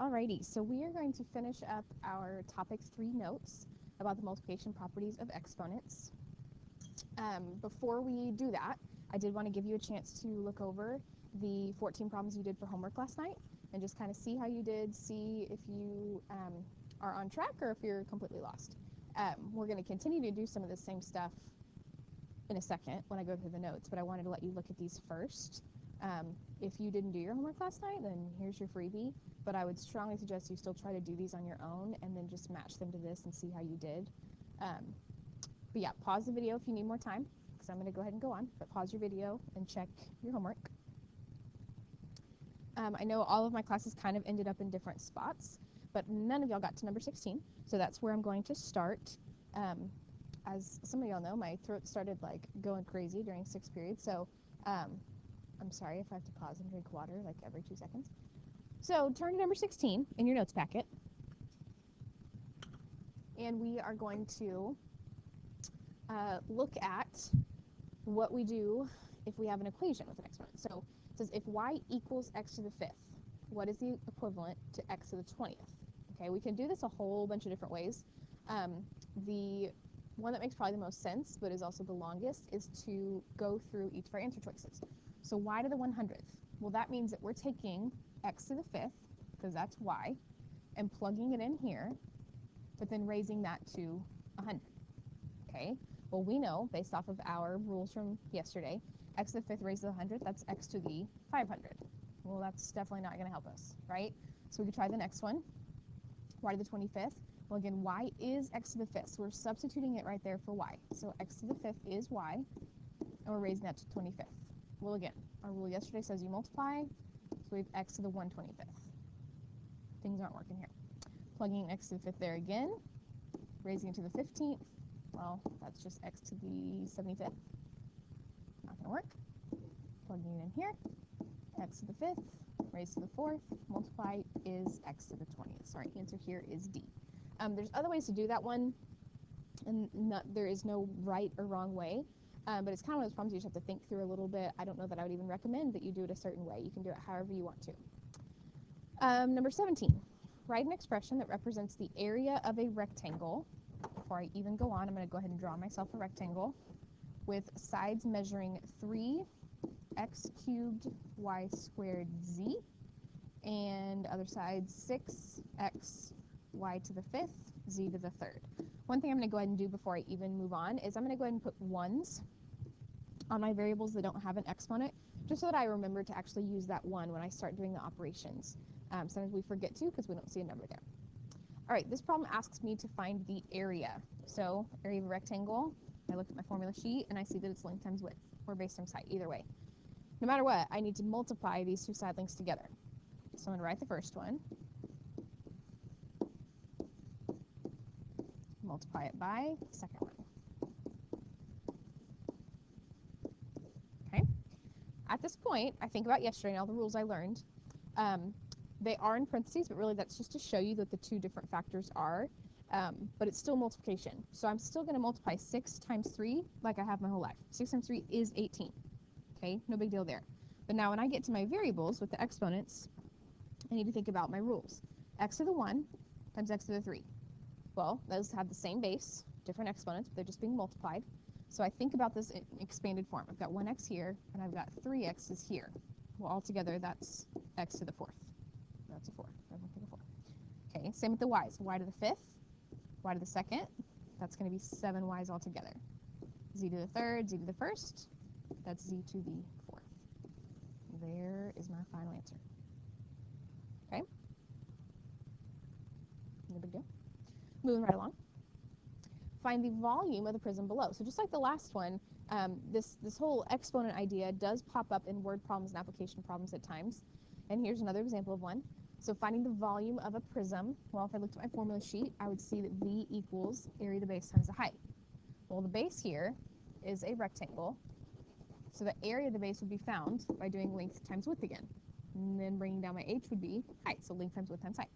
Alrighty, so we are going to finish up our topic 3 notes about the multiplication properties of exponents. Before we do that, I did want to give you a chance to look over the 14 problems you did for homework last night and just kind of see how you did, see if you are on track or if you're completely lost. We're going to continue to do some of the same stuff in a second when I go through the notes, but I wanted to let you look at these first. If you didn't do your homework last night, then here's your freebie, but I would strongly suggest you still try to do these on your own and then just match them to this and see how you did. But yeah, pause the video if you need more time, because I'm going to go ahead and go on, but pause your video and check your homework. I know all of my classes kind of ended up in different spots, but none of y'all got to number 16, so that's where I'm going to start. As some of y'all know, my throat started like going crazy during 6th period, so I'm sorry if I have to pause and drink water like every 2 seconds. So turn to number 16 in your notes packet, and we are going to look at what we do if we have an equation with an exponent. So it says if y equals x to the 5th, what is the equivalent to x to the 20th? Okay, we can do this a whole bunch of different ways. The one that makes probably the most sense, but is also the longest, is to go through each of our answer choices. So y to the 100th, well, that means that we're taking x to the 5th, because that's y, and plugging it in here, but then raising that to 100. Okay, well, we know, based off of our rules from yesterday, x to the 5th raised to the 100th, that's x to the 500. Well, that's definitely not going to help us, right? So we could try the next one, y to the 25th. Well, again, y is x to the 5th, so we're substituting it right there for y. So x to the 5th is y, and we're raising that to 25th. Well, again, our rule yesterday says you multiply, so we have x to the 125th. Things aren't working here. Plugging in x to the 5th there again, raising it to the 15th. Well, that's just x to the 75th. Not going to work. Plugging it in here, x to the 5th, raised to the 4th, multiply is x to the 20th. So our answer here is D. There's other ways to do that one, and there is no right or wrong way, but it's kind of one of those problems you just have to think through a little bit. I don't know that I would even recommend that you do it a certain way. You can do it however you want to. Number 17, write an expression that represents the area of a rectangle. Before I even go on, I'm going to go ahead and draw myself a rectangle with sides measuring 3x cubed y squared z, and other sides 6x y to the 5th, z to the 3rd. One thing I'm going to go ahead and do before I even move on is I'm going to go ahead and put 1s on my variables that don't have an exponent, just so that I remember to actually use that 1 when I start doing the operations. Sometimes we forget to because we don't see a number there. All right, this problem asks me to find the area. So area of a rectangle, I look at my formula sheet and I see that it's length times width, or base times height, either way. No matter what, I need to multiply these two side lengths together. So I'm going to write the first one, multiply it by the second one. Okay. At this point, I think about yesterday and all the rules I learned. They are in parentheses, but really that's just to show you that the two different factors are, but it's still multiplication. So I'm still going to multiply 6 times 3 like I have my whole life. 6 times 3 is 18. Okay, no big deal there. But now when I get to my variables with the exponents, I need to think about my rules. X to the 1 times x to the 3. Well, those have the same base, different exponents, but they're just being multiplied. So I think about this in expanded form. I've got 1x here, and I've got 3x's here. Well, altogether, that's x to the 4th. That's a 4. Everyone take a 4. Okay, same with the y's. Y to the 5th, y to the 2nd. That's going to be 7 y's altogether. Z to the 3rd, z to the 1st. That's z to the 4th. There is my final answer. Okay? No big deal. Moving right along. Find the volume of the prism below. So just like the last one, this whole exponent idea does pop up in word problems and application problems at times. And here's another example of one. So finding the volume of a prism, well, if I looked at my formula sheet, I would see that V equals area of the base times the height. Well, the base here is a rectangle, so the area of the base would be found by doing length times width again. And then bringing down my h would be height, so length times width times height.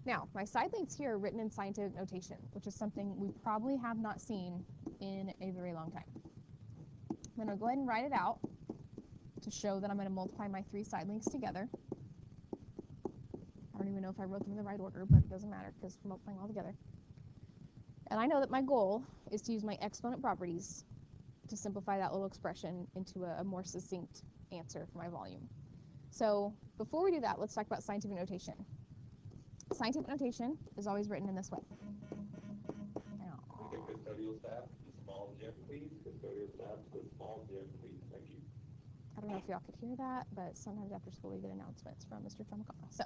Now, my side lengths here are written in scientific notation, which is something we probably have not seen in a very long time. I'm going to go ahead and write it out to show that I'm going to multiply my 3 side lengths together. don't even know if I wrote them in the right order, but it doesn't matter because we're multiplying all together. And I know that my goal is to use my exponent properties to simplify that little expression into a more succinct answer for my volume. So before we do that, let's talk about scientific notation. Scientific notation is always written in this way. We get custodial staff to small gem, please. Custodial staff to small gem, please. Thank you. I don't know if y'all could hear that, but sometimes after school we get announcements from Mr. Tomakama. So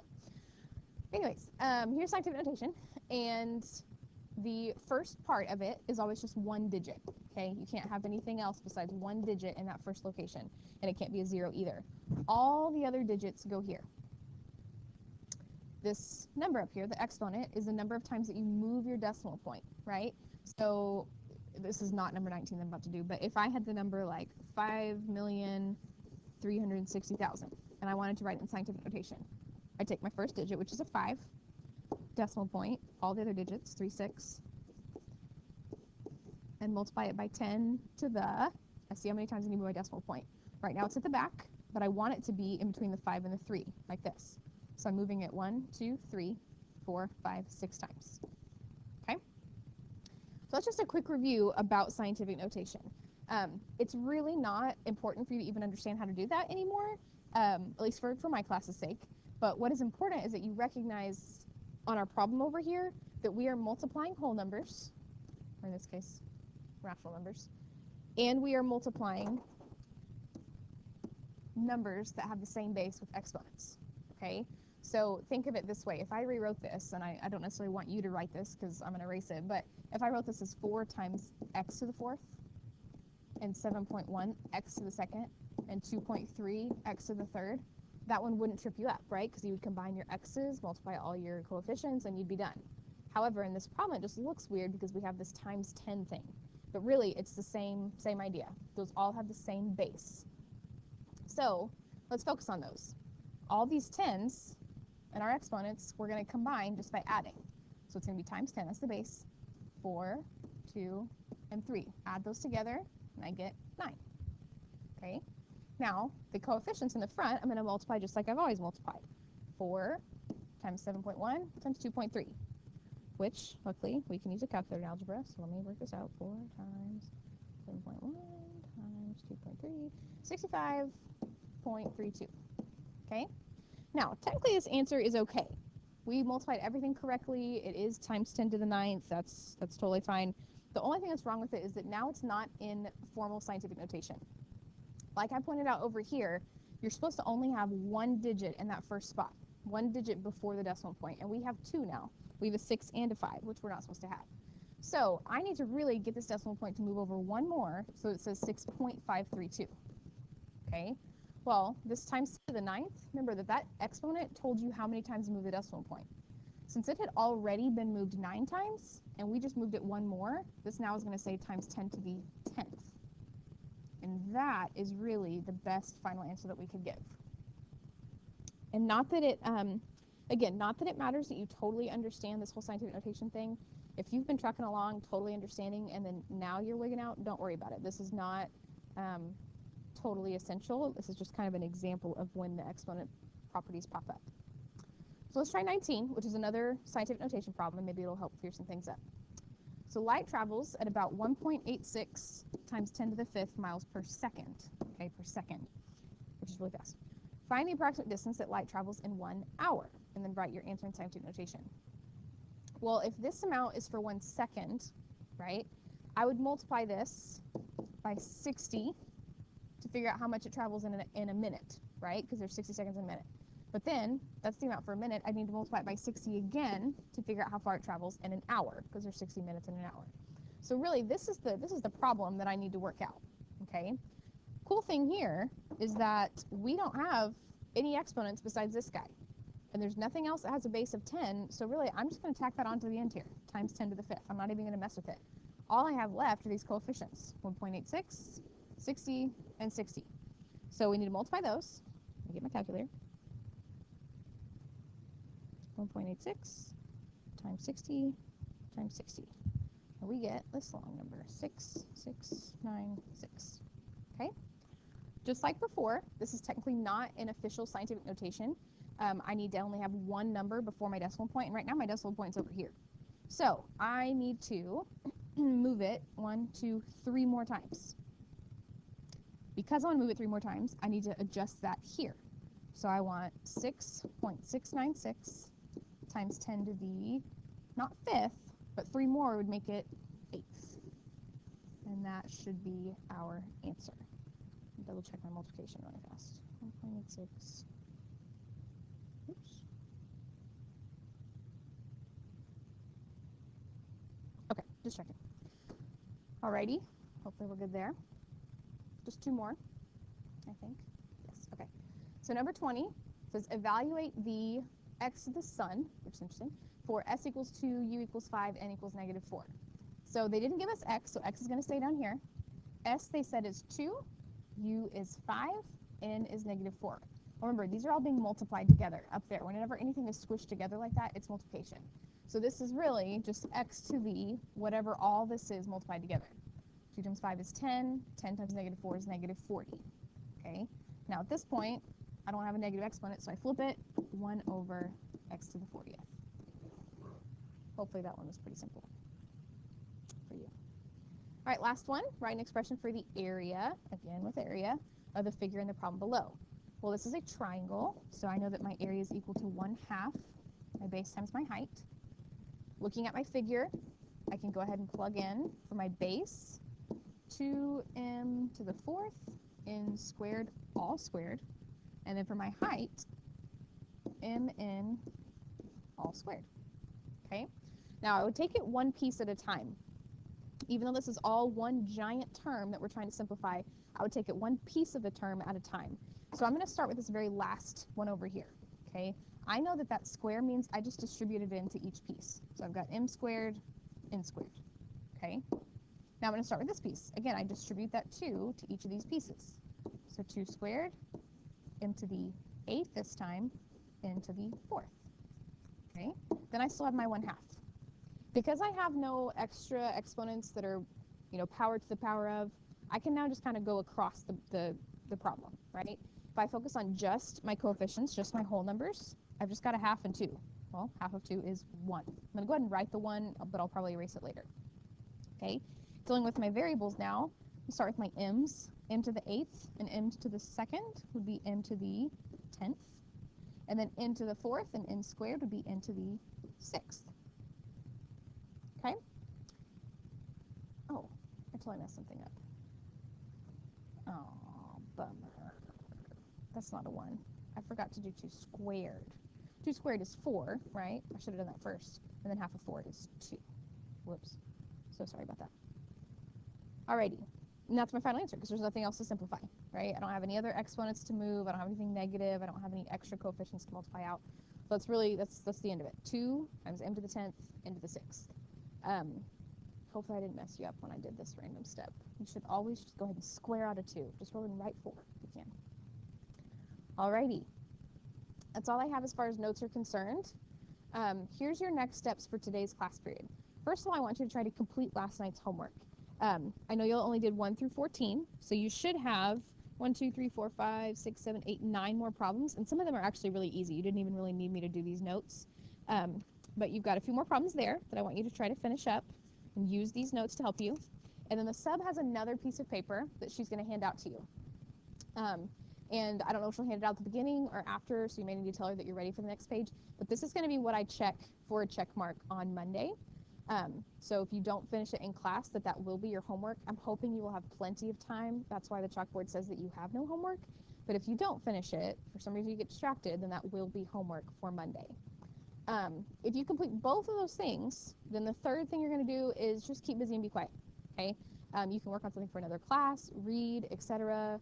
anyways, here's scientific notation, and the first part of it is always just one digit, okay? You can't have anything else besides one digit in that first location, and it can't be a 0 either. All the other digits go here. This number up here, the exponent, is the number of times that you move your decimal point, right? So this is not number 19 that I'm about to do, but if I had the number like 5,360,000 and I wanted to write it in scientific notation, I take my first digit, which is a 5, decimal point, all the other digits, 3, 6, and multiply it by 10 to the, I see how many times I need to move my decimal point. Right now it's at the back, but I want it to be in between the 5 and the 3, like this. So I'm moving it 1, 2, 3, 4, 5, 6 times. Okay? So that's just a quick review about scientific notation. It's really not important for you to even understand how to do that anymore, at least for my class's sake. But what is important is that you recognize on our problem over here that we are multiplying whole numbers, or in this case, rational numbers, and we are multiplying numbers that have the same base with exponents, okay? So think of it this way. If I rewrote this, and I don't necessarily want you to write this because I'm going to erase it, but if I wrote this as 4 times x to the 4th, and 7.1 x to the 2nd, and 2.3 x to the 3rd, that one wouldn't trip you up, right? Because you would combine your x's, multiply all your coefficients, and you'd be done. However, in this problem, it just looks weird because we have this times 10 thing. But really, it's the same idea. Those all have the same base. So let's focus on those. All these 10s and our exponents, we're going to combine just by adding. So it's going to be times 10, that's the base, 4, 2, and 3. Add those together, and I get 9. Okay? Now, the coefficients in the front, I'm going to multiply just like I've always multiplied. 4 times 7.1 times 2.3, which, luckily, we can use a calculator in algebra, so let me work this out. 4 times 7.1 times 2.3, 65.32. Okay? Now, technically this answer is okay. We multiplied everything correctly. It is times 10 to the 9th. That's totally fine. The only thing that's wrong with it is that now it's not in formal scientific notation. Like I pointed out over here, you're supposed to only have one digit in that first spot, one digit before the decimal point, and we have 2 now. We have a 6 and a 5, which we're not supposed to have. So I need to really get this decimal point to move over one more, so it says 6.532. Okay? Well, this times to the 9th, remember that exponent told you how many times to move the decimal point. Since it had already been moved 9 times, and we just moved it one more, this now is going to say times 10 to the 10th. And that is really the best final answer that we could give. And not that it, again, not that it matters that you totally understand this whole scientific notation thing. If you've been trucking along, totally understanding, and then now you're wigging out, don't worry about it. This is not totally essential. This is just kind of an example of when the exponent properties pop up. So let's try 19, which is another scientific notation problem, and maybe it'll help clear some things up. So light travels at about 1.86 times 10 to the 5th miles per second, okay, per second, which is really fast. Find the approximate distance that light travels in 1 hour, and then write your answer in scientific notation. Well, if this amount is for 1 second, right, I would multiply this by 60 to figure out how much it travels in a minute, right, because there's 60 seconds in a minute. But then, that's the amount for a minute, I need to multiply it by 60 again to figure out how far it travels in an hour, because there's 60 minutes in an hour. So really, this is the problem that I need to work out, okay? Cool thing here is that we don't have any exponents besides this guy. And there's nothing else that has a base of 10, so really, I'm just going to tack that onto the end here, times 10 to the 5th. I'm not even going to mess with it. All I have left are these coefficients, 1.86, 60, and 60. So we need to multiply those. Let me get my calculator. 1.86 times 60 times 60. And we get this long number, 6696. Okay? just like before, this is technically not an official scientific notation. I need to only have one number before my decimal point, and right now my decimal point's over here. So I need to move it 1, 2, 3 more times. Because I want to move it 3 more times, I need to adjust that here. So I want 6.696 times 10 to the, not 5th, but 3 more would make it 8th. And that should be our answer. Double check my multiplication really fast. 1.86. Oops. Okay, just checking. Alrighty, hopefully we're good there. Just 2 more, I think. Yes, okay. So number 20 says evaluate the x to the sun, which is interesting, for s equals 2, u equals 5, n equals -4. So they didn't give us x, so x is going to stay down here. S they said is 2, u is 5, n is -4. Remember, these are all being multiplied together up there. Whenever anything is squished together like that, it's multiplication. So this is really just x to the whatever all this is multiplied together. 2 times 5 is 10. 10 times -4 is -40. Okay. Now at this point, I don't have a negative exponent, so I flip it. 1 over x to the 40th. Hopefully that one was pretty simple for you. All right, last one. Write an expression for the area, again with area, of the figure in the problem below. Well, this is a triangle, so I know that my area is equal to 1/2 my base times my height. Looking at my figure, I can go ahead and plug in for my base 2m to the 4th n squared all squared, and then for my height mn all squared. Okay, now I would take it one piece at a time. Even though this is all one giant term that we're trying to simplify, I would take it one piece of the term at a time. So I'm going to start with this very last one over here. Okay, I know that that square means I just distributed it into each piece. So I've got m squared, n squared. Okay, now I'm going to start with this piece. Again, I distribute that 2 to each of these pieces. So 2 squared, m to the 8th this time, n to the 4th. Okay, then I still have my 1/2. Because I have no extra exponents that are, power to the power of, I can now just kind of go across the problem, right? If I focus on just my coefficients, just my whole numbers, I've just got a 1/2 and 2. Well, 1/2 of 2 is 1. I'm going to go ahead and write the 1, but I'll probably erase it later. Okay, dealing with my variables now, I'll start with my m's. M to the 8th and m to the 2nd would be m to the 10th. And then n to the 4th and n squared would be n to the 6th. Okay? Oh, I totally messed something up. Oh, bummer. That's not a 1. I forgot to do 2 squared. 2 squared is 4, right? I should have done that first. And then 1/2 of 4 is 2. Whoops. So sorry about that. Alrighty. And that's my final answer because there's nothing else to simplify, right? I don't have any other exponents to move. I don't have anything negative. I don't have any extra coefficients to multiply out. So that's really, that's the end of it. 2 times m to the 10th, n to the 6th. Hopefully I didn't mess you up when I did this random step. You should always just go ahead and square out a 2. Just roll in right 4 if you can. Alrighty. That's all I have as far as notes are concerned. Here's your next steps for today's class period. First of all, I want you to try to complete last night's homework. I know you only did 1 through 14, so you should have 1, 2, 3, 4, 5, 6, 7, 8, 9 more problems, and some of them are actually really easy. You didn't even really need me to do these notes. But you've got a few more problems there that I want you to try to finish up and use these notes to help you. And then the sub has another piece of paper that she's going to hand out to you. And I don't know if she'll hand it out at the beginning or after, so you may need to tell her that you're ready for the next page. But this is going to be what I check for a check mark on Monday. So if you don't finish it in class, that will be your homework. I'm hoping you will have plenty of time. That's why the chalkboard says that you have no homework. But if you don't finish it, for some reason you get distracted, then that will be homework for Monday. If you complete both of those things, then the third thing you're going to do is just keep busy and be quiet. Okay? You can work on something for another class, read, etc.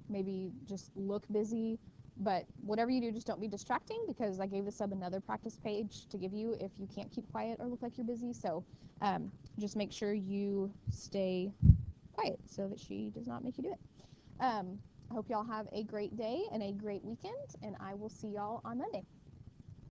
Maybe just look busy. But whatever you do, just don't be distracting because I gave the sub another practice page to give you if you can't keep quiet or look like you're busy. So just make sure you stay quiet so that she does not make you do it. I hope y'all have a great day and a great weekend, and I will see y'all on Monday.